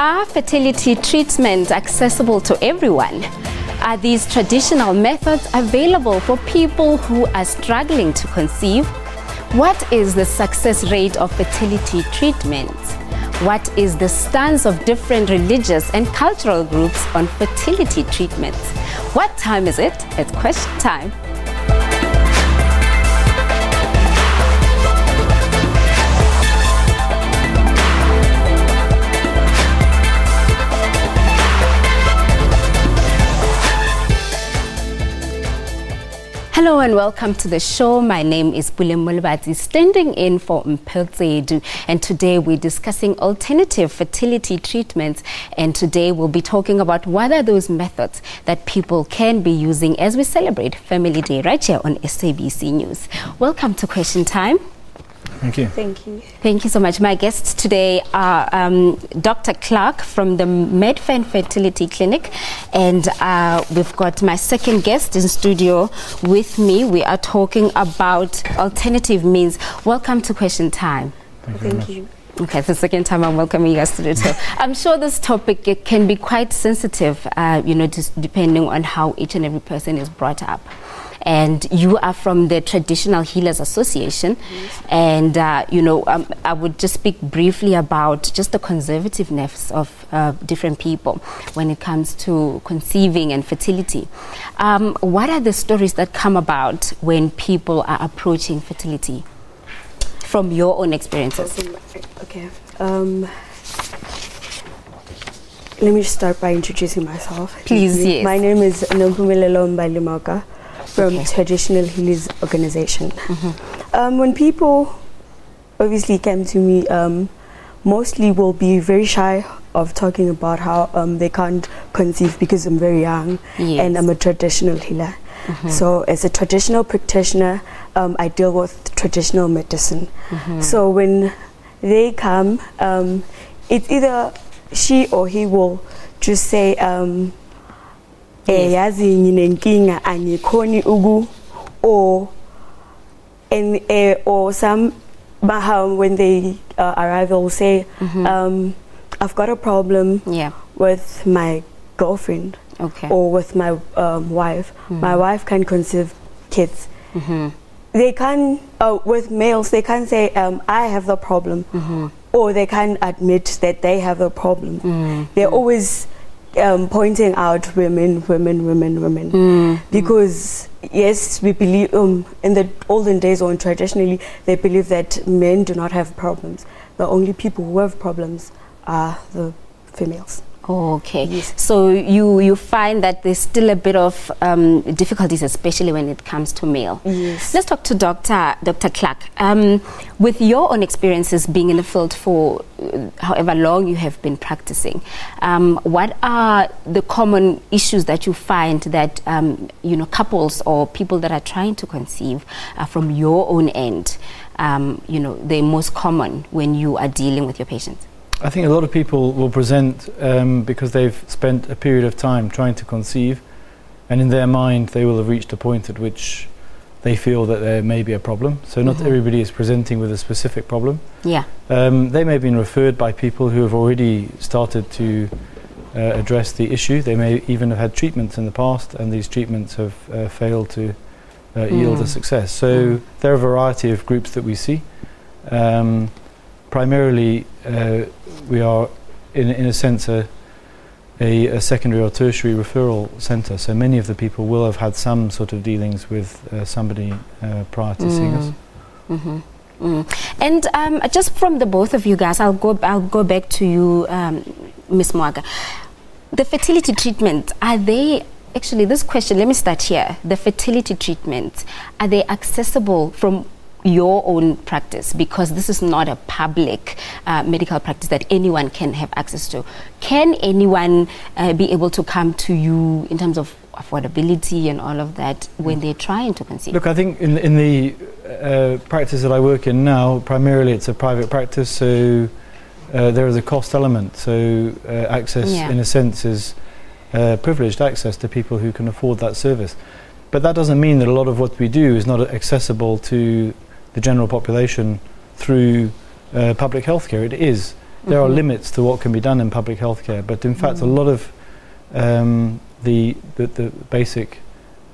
Are fertility treatments accessible to everyone? Are these traditional methods available for people who are struggling to conceive? What is the success rate of fertility treatments? What is the stance of different religious and cultural groups on fertility treatments? What time is it? It's question time. Hello and welcome to the show. My name is Bulem Mulbati, standing in for Mpelzedu, and today we're discussing alternative fertility treatments, and today we'll be talking about what are those methods that people can be using as we celebrate Family Day right here on SABC News. Welcome to Question Time. Thank you. Thank you. Thank you so much. My guests today are Dr. Clark from the Medfen Fertility Clinic, and we've got my second guest in studio with me. We are talking about alternative means. Welcome to Question Time. Thank you. Okay, the second time I'm welcoming you guys to the show. I'm sure this topic it can be quite sensitive, just depending on how each and every person is brought up. And you are from the Traditional Healers Association, yes. And I would just speak briefly about just the conservativeness of different people when it comes to conceiving and fertility. What are the stories that come about when people are approaching fertility from your own experiences? Okay. Let me just start by introducing myself. Please, yes. My name is Nompumelelo Mbalimauka from Traditional Healers Organization. Mm-hmm. When people obviously come to me, mostly will be very shy of talking about how they can't conceive because I'm very young, yes. And I'm a traditional healer. Mm-hmm. So as a traditional practitioner, I deal with traditional medicine. Mm-hmm. So when they come, it's either she or he will just say, yazi nginenkinga angikhoni ugu, or some when they arrive they'll say, mm-hmm. I've got a problem, yeah, with my girlfriend, okay, or with my wife. Mm-hmm. My wife can conceive kids. Mm-hmm. They can with males they can say I have the problem, mm-hmm. or they can admit that they have a problem. Mm-hmm. They're always pointing out women, because yes, we believe in the olden days or traditionally they believe that men do not have problems. The only people who have problems are the females. Oh, okay. Yes. So you find that there's still a bit of difficulties, especially when it comes to male. Yes. Let's talk to Dr. Clark. With your own experiences being in the field for however long you have been practicing, what are the common issues that you find that couples or people that are trying to conceive from your own end, the most common when you are dealing with your patients? I think a lot of people will present because they've spent a period of time trying to conceive, and in their mind they will have reached a point at which they feel that there may be a problem. So not mm-hmm. everybody is presenting with a specific problem. Yeah. They may have been referred by people who have already started to address the issue. They may even have had treatments in the past, and these treatments have failed to yield a success. So there are a variety of groups that we see. Primarily, we are, in a sense, a secondary or tertiary referral centre. So many of the people will have had some sort of dealings with somebody prior to seeing us. Mm-hmm. Mm. And just from the both of you guys, I'll go back to you, Ms. Mwaga. The fertility treatment, are they actually? This question. Let me start here. The fertility treatments, are they accessible from your own practice, because this is not a public medical practice that anyone can have access to? Can anyone be able to come to you in terms of affordability and all of that when they're trying to conceive? Look, I think in the practice that I work in now, primarily it's a private practice, so there is a cost element. So access, in a sense, is privileged access to people who can afford that service. But that doesn't mean that a lot of what we do is not accessible to the general population through public healthcare. It is. there are limits to what can be done in public healthcare. But in fact, a lot of the basic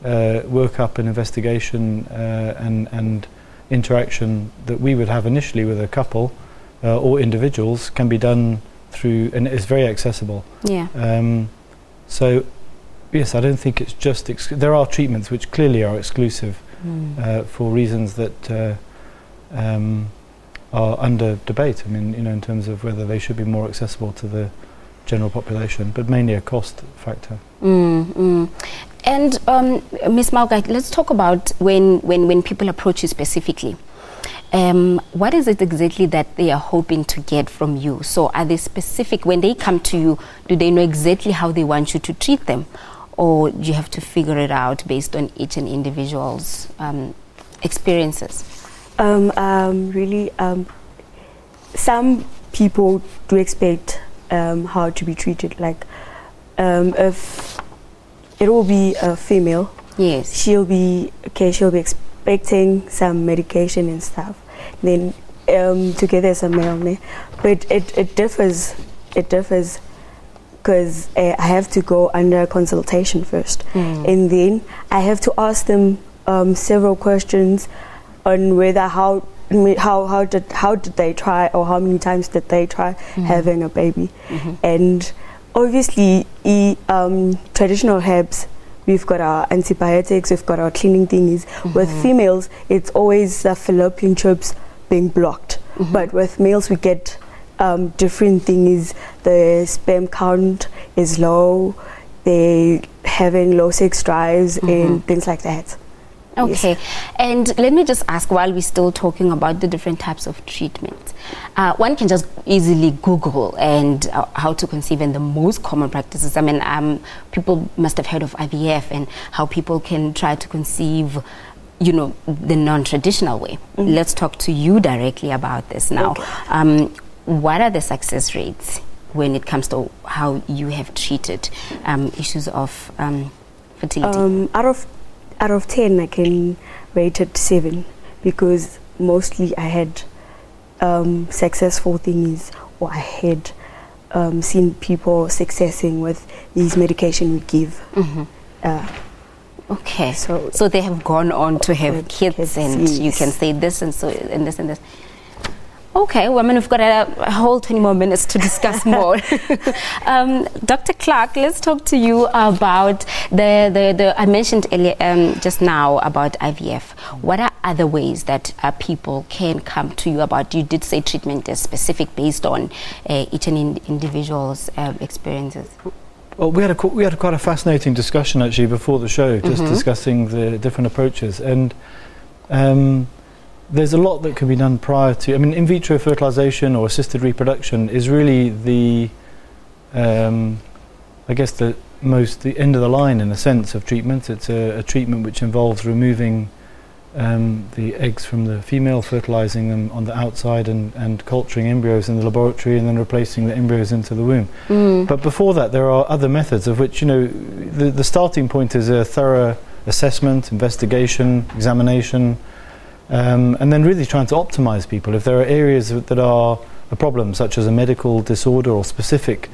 workup and investigation and interaction that we would have initially with a couple or individuals can be done through, and it's very accessible. Yeah. So, yes, I don't think it's just there are treatments which clearly are exclusive for reasons that are under debate. I mean, in terms of whether they should be more accessible to the general population, but mainly a cost factor. And Ms. Mauga, let's talk about when people approach you specifically. What is it exactly that they are hoping to get from you? So are they specific? When they come to you, do they know exactly how they want you to treat them? Or do you have to figure it out based on each and individual's experiences? Really, some people do expect how to be treated. Like, if it will be a female, yes, she'll be expecting some medication and stuff. Then together as a male, but it differs. It differs because I have to go under consultation first, and then I have to ask them several questions on whether how did they try, or how many times did they try having a baby. And obviously traditional herbs, we've got our antibiotics, we've got our cleaning thingies. With females, it's always the fallopian tubes being blocked, but with males we get different things. The sperm count is low, they having low sex drives and things like that. Okay, yes. And let me just ask, while we're still talking about the different types of treatment, one can just easily Google and how to conceive and the most common practices. I mean, people must have heard of IVF and how people can try to conceive, the non-traditional way. Let's talk to you directly about this now. Okay. What are the success rates when it comes to how you have treated issues of fertility? Out of 10, I can rate it 7, because mostly I had successful things, or I had seen people successing with these medication we give. Okay, so they have gone on to have kids, and yes. You can say this and so and this and this. Okay, well, I mean, we've got a whole 20 more minutes to discuss more. Dr. Clark, let's talk to you about I mentioned earlier, just now about IVF. What are other ways that people can come to you about? You did say treatment is specific based on each and individual's experiences. Well, we had quite a fascinating discussion actually before the show, just discussing the different approaches, and there's a lot that can be done prior to. I mean, in vitro fertilization or assisted reproduction is really the, I guess the end of the line in a sense of treatment. It's a treatment which involves removing the eggs from the female, fertilizing them on the outside, and culturing embryos in the laboratory, and then replacing the embryos into the womb. But before that, there are other methods of which, the starting point is a thorough assessment, investigation, examination, and then really trying to optimize people. If there are areas that are a problem, such as a medical disorder or specific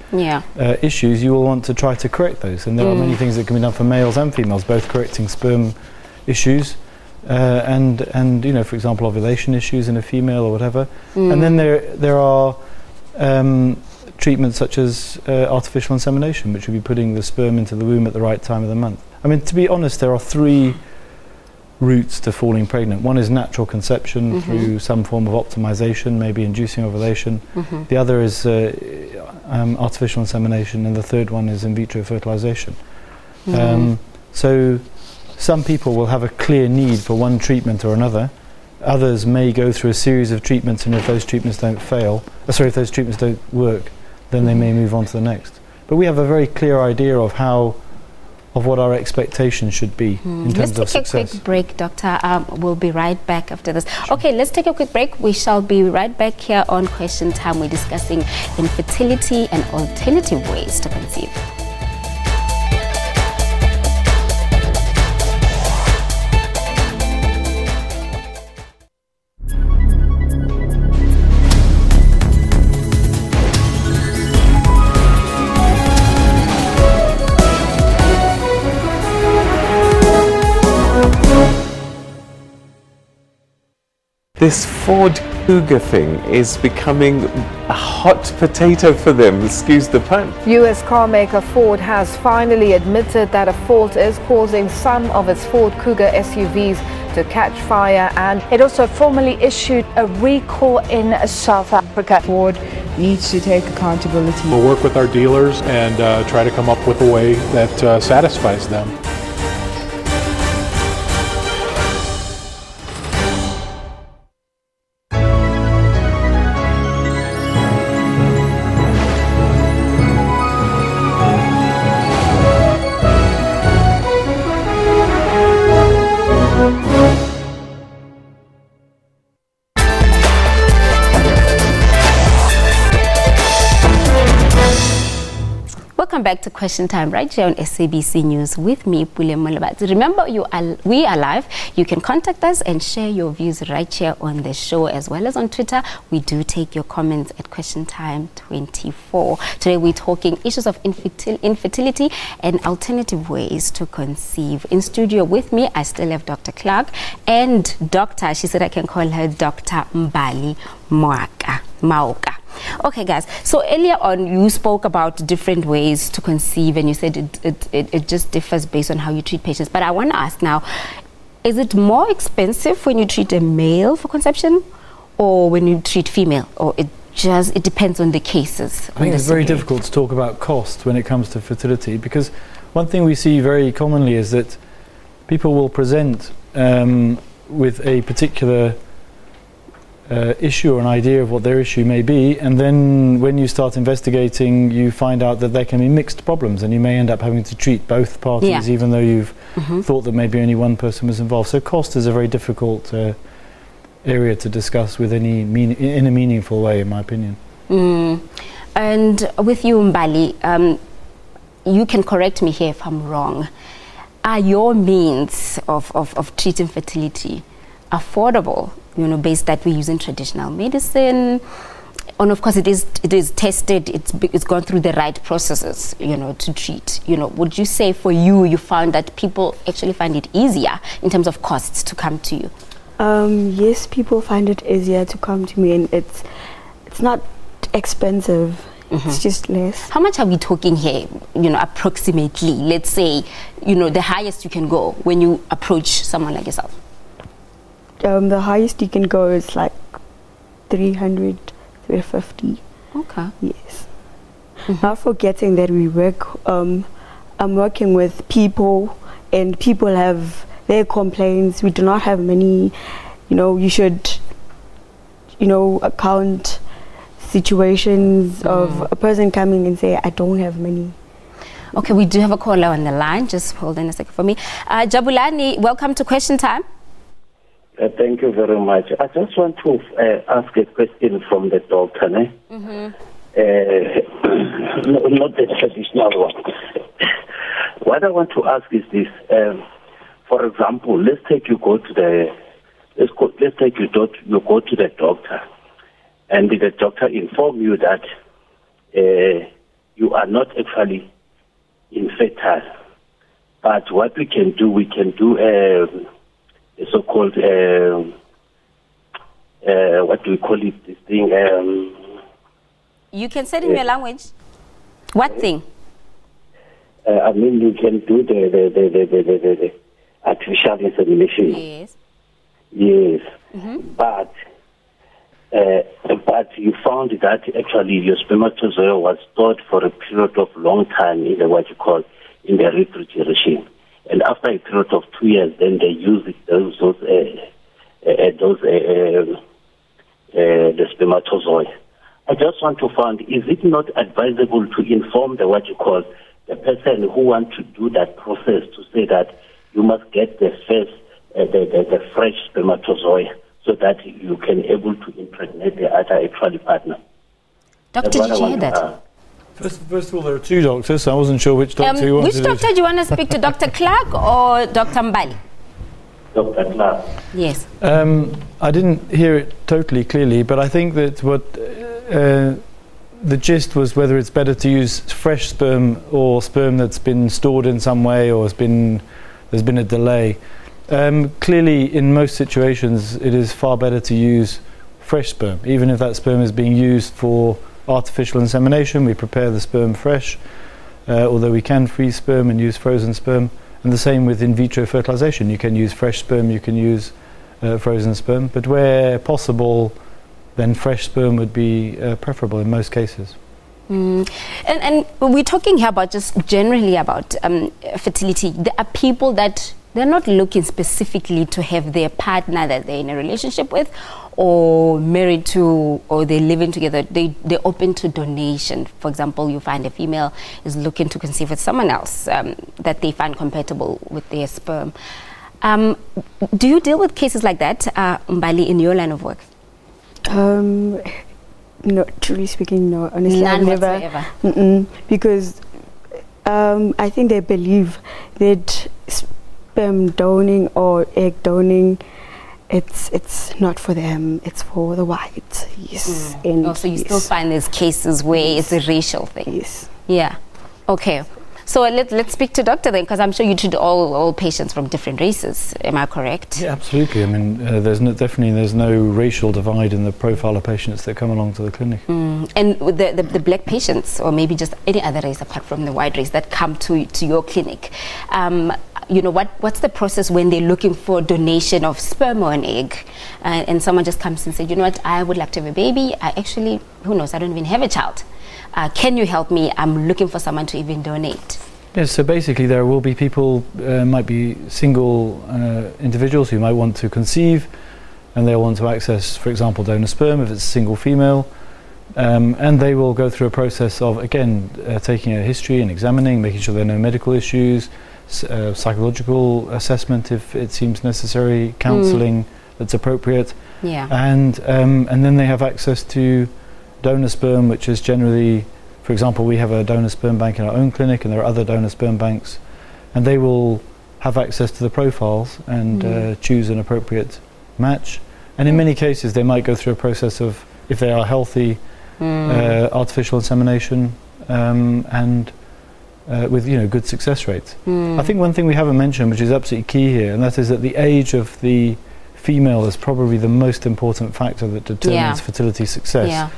issues, you will want to try to correct those. And there are many things that can be done for males and females, both correcting sperm issues and for example, ovulation issues in a female or whatever. And then there are treatments such as artificial insemination, which would be putting the sperm into the womb at the right time of the month. I mean, to be honest, there are 3 routes to falling pregnant. One is natural conception through some form of optimization, maybe inducing ovulation. The other is artificial insemination, and the third one is in vitro fertilization. So some people will have a clear need for one treatment or another. Others may go through a series of treatments, and if those treatments if those treatments don't work, then they may move on to the next. But we have a very clear idea of what our expectations should be in terms of success. Let's take a quick break, Doctor. We'll be right back after this. Sure. Okay, let's take a quick break. We shall be right back here on Question Time. We're discussing infertility and alternative ways to conceive. This Ford Cougar thing is becoming a hot potato for them, excuse the pun. US carmaker Ford has finally admitted that a fault is causing some of its Ford Cougar SUVs to catch fire, and it also formally issued a recall in South Africa. Ford needs to take accountability. We'll work with our dealers and try to come up with a way that satisfies them. Welcome back to Question Time right here on SABC News with me, Pule Molabat. Remember, we are live. You can contact us and share your views right here on the show, as well as on Twitter. We do take your comments at Question Time 24. Today we're talking issues of infertility and alternative ways to conceive. In studio with me, I still have Dr. Clark and Dr. She said I can call her Dr. Mbali Mauka. Okay, guys, so earlier on you spoke about different ways to conceive, and you said it just differs based on how you treat patients. But I want to ask now, is it more expensive when you treat a male for conception or when you treat female, or it depends on the cases? I think it's very difficult to talk about cost when it comes to fertility, because one thing we see very commonly is that people will present with a particular issue or an idea of what their issue may be, and then when you start investigating you find out that there can be mixed problems, and you may end up having to treat both parties, even though you've thought that maybe only one person was involved. So cost is a very difficult area to discuss with in a meaningful way, in my opinion. And with you, Mbali, you can correct me here if I'm wrong. Are your means of treating fertility affordable, based that we're using traditional medicine, and of course it is tested, it's gone through the right processes, to treat? Would you say for you found that people actually find it easier in terms of costs to come to you? Yes, people find it easier to come to me, and it's not expensive. It's just less. How much are we talking here, approximately? Let's say, the highest you can go when you approach someone like yourself. The highest you can go is like 300, 350. Okay. Yes. Not forgetting that we work, I'm working with people, and people have their complaints. We do not have many, you should, account situations of a person coming and say, I don't have money. Okay, we do have a caller on the line. Just hold on a second for me. Jabulani, welcome to Question Time. Thank you very much. I just want to ask a question from the doctor. Not the traditional one. What I want to ask is this. For example, let's take you go to the doctor, and the doctor inform you that you are not actually infertile. But what we can do so-called, what do we call it, this thing? You can say it in your language. What thing? I mean, you can do the artificial insemination. Yes. Yes. But you found that actually your spermatozoa was stored for a period of long time in the refrigeration. And after a period of 2 years, then they use the spermatozoa. I just want to find, is it not advisable to inform the person who wants to do that process to say that you must get the fresh spermatozoa so that you can able to impregnate the other actual partner? Doctor, did you hear that? First of all, there are two doctors, so I wasn't sure which doctor you wanted. Which doctor do you want to speak to, Dr. Clark or Dr. Mbali? Dr. Clark. Yes. I didn't hear it totally clearly, but I think that what the gist was whether it's better to use fresh sperm or sperm that's been stored in some way or there's been a delay. Clearly, in most situations, it is far better to use fresh sperm. Even if that sperm is being used for artificial insemination, we prepare the sperm fresh, although we can freeze sperm and use frozen sperm. And the same with in vitro fertilization. You can use fresh sperm, you can use frozen sperm, but where possible, then fresh sperm would be preferable in most cases. And we're talking here about just generally about fertility. There are people that they're not looking specifically to have their partner that they're in a relationship with or married to, or they're living together. They're open to donation. For example, you find a female is looking to conceive with someone else that they find compatible with their sperm. Do you deal with cases like that, Mbali, in your line of work? No, truly speaking, no. Honestly, None I've never. whatsoever. Because I think they believe that sperm donating or egg donating, it's not for them. It's for the white. Yes. And so you still find there's cases where it's a racial thing. Yes. Yeah. Okay. So let's speak to doctor then, because I'm sure you treat all patients from different races. Am I correct? Yeah, absolutely. I mean, there's no racial divide in the profile of patients that come along to the clinic. And with the black patients, or maybe just any other race apart from the white race that come to your clinic, you know, what's the process when they're looking for donation of sperm or an egg, and someone just comes and says, you know what, I would like to have a baby. I actually, who knows, I don't even have a child. Can you help me? I'm looking for someone to even donate. Yes, so basically there will be people, might be single individuals who might want to conceive, and they'll want to access, for example, donor sperm if it's a single female, and they will go through a process of, again, taking a history and examining, making sure there are no medical issues, psychological assessment if it seems necessary, counselling that's appropriate, and then they have access to donor sperm, which is generally, for example, we have a donor sperm bank in our own clinic, and there are other donor sperm banks, and they will have access to the profiles and choose an appropriate match. And in many cases, they might go through a process of, if they are healthy, artificial insemination, and with good success rates. I think one thing we haven't mentioned, which is absolutely key here, and that is that the age of the female is probably the most important factor that determines fertility success.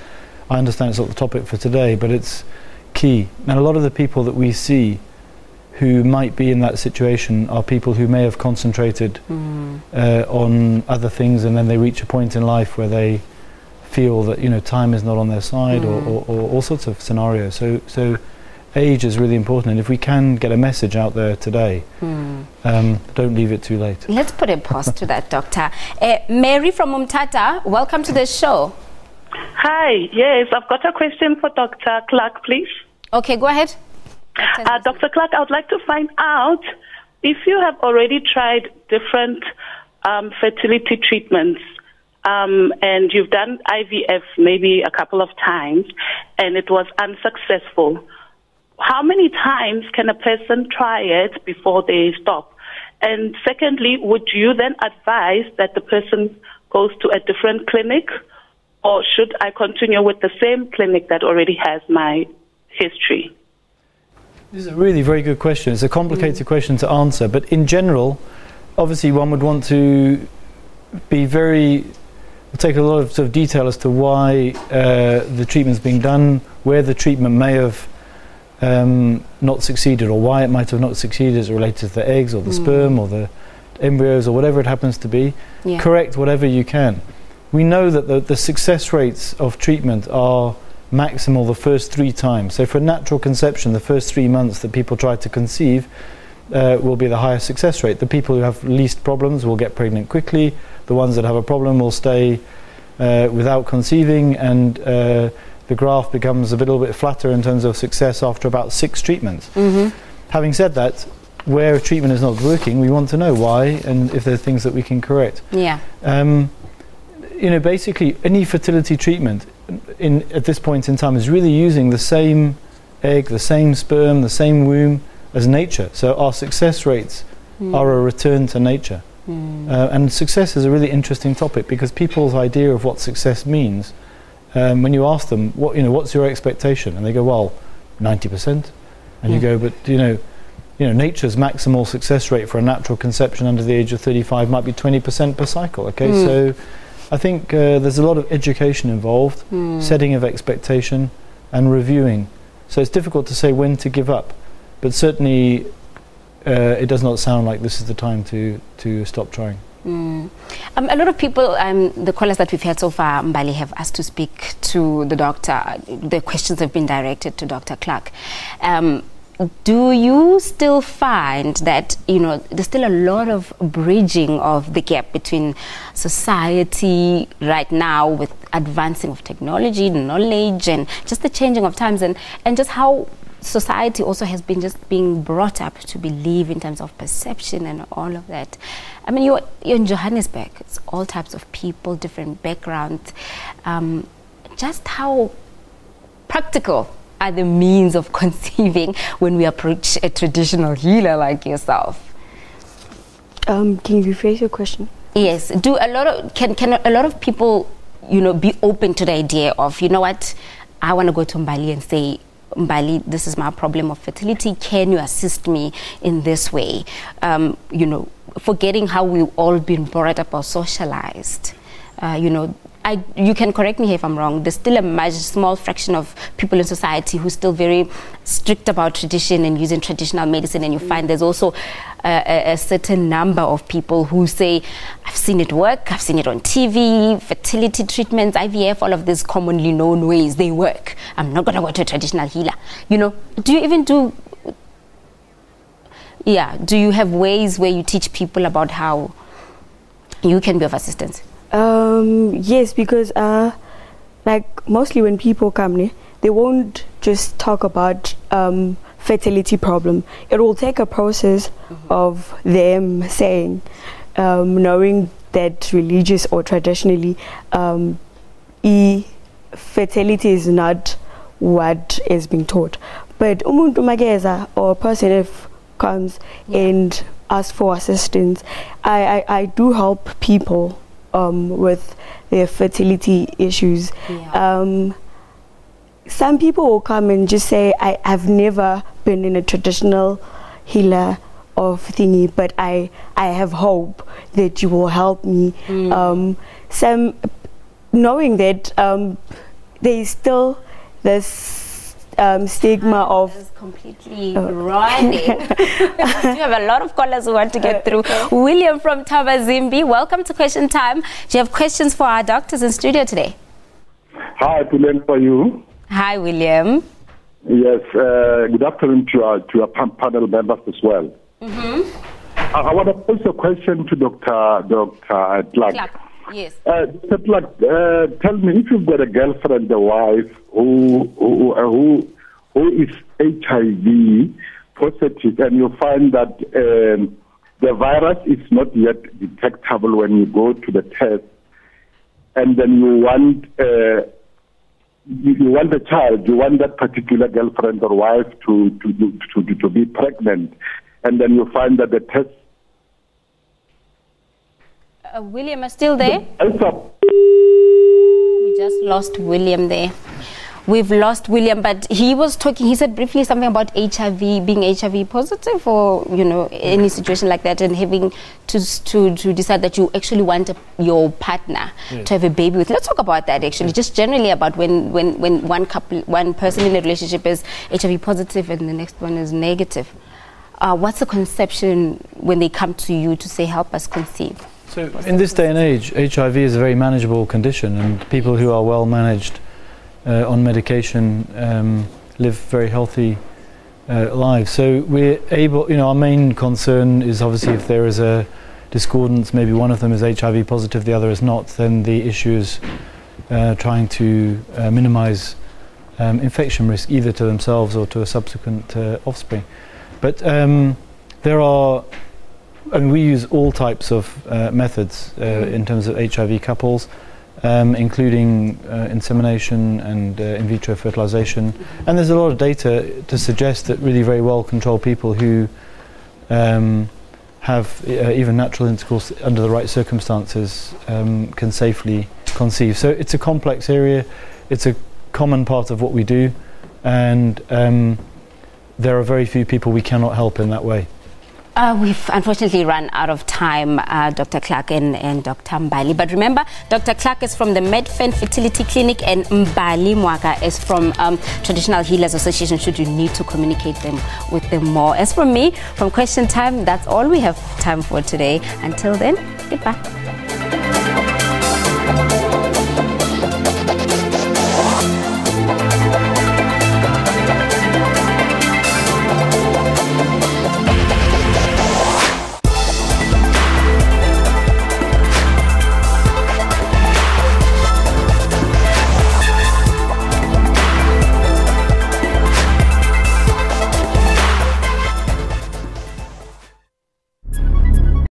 I understand it's not the topic for today, but it's key. And a lot of the people that we see who might be in that situation are people who may have concentrated on other things, and then they reach a point in life where they feel that time is not on their side, or all sorts of scenarios. So age is really important, and if we can get a message out there today, don't leave it too late. Let's put a pause to that, Doctor. Mary from Umtata, welcome to the show. Hi, yes, I've got a question for Dr. Clark, please. Okay, go ahead. Dr. Clark, I would like to find out if you have already tried different fertility treatments, and you've done IVF maybe a couple of times, and it was unsuccessful. How many times can a person try it before they stop? And secondly, would you then advise that the person goes to a different clinic, or should I continue with the same clinic that already has my history? This is a really very good question. It's a complicated question to answer, but in general, obviously one would want to be take a lot of sort of detail as to why the treatment's being done, where the treatment may have not succeeded, or why it might have not succeeded as related to the eggs or the sperm or the embryos or whatever it happens to be. Correct whatever you can. We know that the success rates of treatment are maximal the first 3 times. So for natural conception, the first 3 months that people try to conceive will be the highest success rate. The people who have least problems will get pregnant quickly. The ones that have a problem will stay without conceiving, and the graph becomes a little bit flatter in terms of success after about 6 treatments. Having said that, where a treatment is not working, we want to know why and if there are things that we can correct. Basically any fertility treatment at this point in time is really using the same egg, the same sperm, the same womb as nature. So our success rates are a return to nature. And success is a really interesting topic, because people's idea of what success means, when you ask them, what's your expectation? And they go, well, 90%. And you go, but nature's maximal success rate for a natural conception under the age of 35 might be 20% per cycle. Okay, so I think there's a lot of education involved, setting of expectation, and reviewing. So it's difficult to say when to give up, but certainly it does not sound like this is the time to stop trying. A lot of people, the callers that we've had so far, Mbali, have asked to speak to the doctor. The questions have been directed to Dr. Clark. Do you still find that, there's still a lot of bridging of the gap between society right now with advancing of technology, knowledge, and just the changing of times, and just how society also has been just being brought up to believe in terms of perception and all of that? I mean, you're in Johannesburg. It's all types of people, different backgrounds. Just how practical are the means of conceiving when we approach a traditional healer like yourself? Can you rephrase your question? Yes. Can a lot of people, be open to the idea of, what, I want to go to Mbali and say, Mbali, this is my problem of fertility. Can you assist me in this way? Forgetting how we've all been brought up or socialized. You can correct me if I'm wrong. There's still a small fraction of people in society who's still very strict about tradition and using traditional medicine, and you find there's also a certain number of people who say, I've seen it work, I've seen it on TV, fertility treatments, IVF, all of these commonly known ways, they work. I'm not going to go to a traditional healer. Do you even do you have ways where you teach people about how you can be of assistance? Yes, because mostly when people come, they won't just talk about fertility problem. It will take a process of them saying, knowing that religious or traditionally, fertility is not what is being taught. But umuntu mageza, or a person if comes and asks for assistance, I do help people with their fertility issues. Some people will come and just say, I've never been in a traditional healer of thingy, but I have hope that you will help me. Some knowing that there is still this stigma of completely running. You have a lot of callers who want to get through. William from Tabazimbi, welcome to Question Time. Do you have questions for our doctors in studio today? Hi, Pulen, for you. Hi, William. Yes, good afternoon to your panel members as well. I want to pose a question to Dr. Clark. Yes. Dr. Clark, tell me, if you've got a girlfriend, a wife who is HIV positive, and you find that the virus is not yet detectable when you go to the test, and then you want the child, you want that particular girlfriend or wife to be pregnant, and then you find that the test. William, are still there? We just lost William there. We've lost William, but he was talking, he said briefly something about HIV, being HIV positive, or, any situation like that, and having to decide that you actually want your partner to have a baby with. Let's talk about that, actually, just generally about when one person in a relationship is HIV positive and the next one is negative. What's the conception when they come to you to say, help us conceive? So in this day and age, HIV is a very manageable condition, and people who are well managed on medication live very healthy lives. So we're able, our main concern is obviously if there is a discordance, maybe one of them is HIV positive, the other is not, then the issue is trying to minimize infection risk either to themselves or to a subsequent offspring. But we use all types of methods in terms of HIV couples, including insemination and in vitro fertilization. And there's a lot of data to suggest that really very well controlled people who have even natural intercourse under the right circumstances can safely conceive. So it's a complex area, it's a common part of what we do, and there are very few people we cannot help in that way. We've unfortunately run out of time, Dr. Clark and Dr. Mbali. But remember, Dr. Clark is from the Medfen Fertility Clinic and Mbali Mwaka is from Traditional Healers Association, should you need to communicate with them more. As for me, from Question Time, that's all we have time for today. Until then, goodbye.